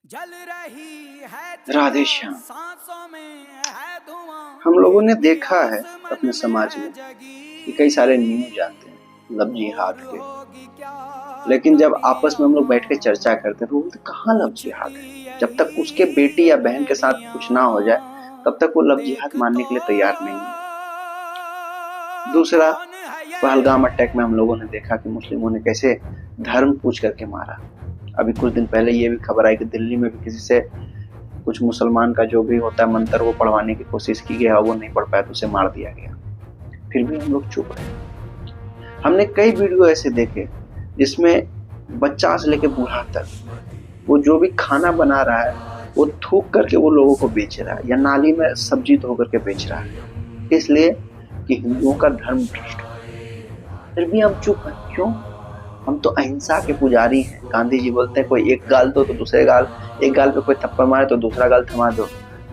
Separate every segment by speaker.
Speaker 1: जल रही है
Speaker 2: राधे
Speaker 1: चिता
Speaker 2: श्याम।
Speaker 1: सांसों में है धुआं,
Speaker 2: हम लोगों ने देखा है
Speaker 1: प्यास मन
Speaker 2: अपने
Speaker 1: में
Speaker 2: समाज
Speaker 1: है
Speaker 2: में कि कई
Speaker 1: जगी।
Speaker 2: सारे न्यूज आते हैं लव
Speaker 1: होड़
Speaker 2: जिहाद के।
Speaker 1: होगी क्या
Speaker 2: लेकिन जब
Speaker 1: कभी
Speaker 2: आपस में हम लोग बैठ के
Speaker 1: यहाँ,
Speaker 2: चर्चा करते हैं तो बोलते कहाँ लव जिहाद
Speaker 1: पूछती
Speaker 2: है। जब तक उसके बेटी
Speaker 1: यही
Speaker 2: या बहन के साथ
Speaker 1: बेड़ियां,
Speaker 2: कुछ ना हो जाए तब तक वो लव जिहाद
Speaker 1: देख
Speaker 2: मानने
Speaker 1: तो
Speaker 2: के लिए तैयार नहीं है। दूसरा,
Speaker 1: कौन है ये।
Speaker 2: पहलगाम अटैक में हम लोगों ने देखा कि मुस्लिमों ने कैसे धर्म पूछ करके मारा। अभी कुछ दिन पहले ये भी खबर आई कि दिल्ली में भी किसी से कुछ मुसलमान का जो भी होता है मंत्र वो पढ़वाने की कोशिश की गई और वो नहीं पढ़ पाया तो उसे मार दिया गया। फिर भी हम लोग चुप रहे। हमने कई वीडियो ऐसे देखे जिसमें बच्चा से लेके बूढ़ा तक वो जो भी खाना बना रहा है वो थूक करके वो लोगों को बेच रहा है या नाली में सब्जी धो करके बेच रहा है, इसलिए कि हिंदुओं का धर्म भ्रष्ट हो। फिर भी हम चुप हैं। क्यों? हम तो अहिंसा के पुजारी हैं। गांधी जी बोलते हैं कोई एक गाल दो तो दूसरे गाल, एक गाल पे कोई थप्पड़ मारे तो दूसरा गाल थमा दो।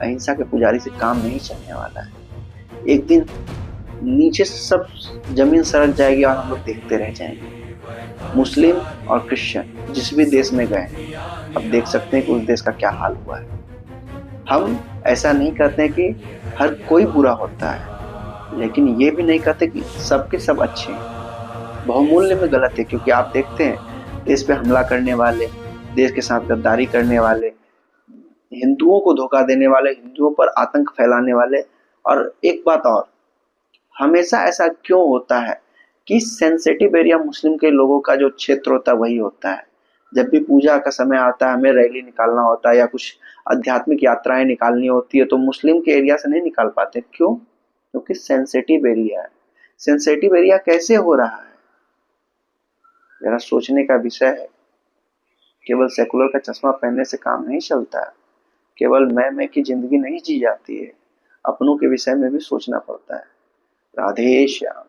Speaker 2: अहिंसा के पुजारी से काम नहीं चलने वाला है। एक दिन नीचे से सब जमीन सरक जाएगी और हम लोग देखते रह जाएंगे। मुस्लिम और क्रिश्चियन जिस भी देश में गए अब देख सकते हैं कि उस देश का क्या हाल हुआ है। हम ऐसा नहीं करते कि हर कोई बुरा होता है, लेकिन ये भी नहीं कहते कि सबके सब अच्छे हैं। बहुमूल्य में गलत है, क्योंकि आप देखते हैं देश पे हमला करने वाले, देश के साथ गद्दारी करने वाले, हिंदुओं को धोखा देने वाले, हिंदुओं पर आतंक फैलाने वाले। और एक बात और, हमेशा ऐसा क्यों होता है कि सेंसिटिव एरिया मुस्लिम के लोगों का जो क्षेत्र होता है वही होता है। जब भी पूजा का समय आता है, हमें रैली निकालना होता है या कुछ आध्यात्मिक यात्राएं निकालनी होती है तो मुस्लिम के एरिया से नहीं निकाल पाते। क्यों? क्योंकि सेंसिटिव एरिया है। सेंसिटिव एरिया कैसे हो रहा है, जरा सोचने का विषय है। केवल सेकुलर का चश्मा पहनने से काम नहीं चलता है। केवल मैं की जिंदगी नहीं जी जाती है। अपनों के विषय में भी सोचना पड़ता है। राधे श्याम।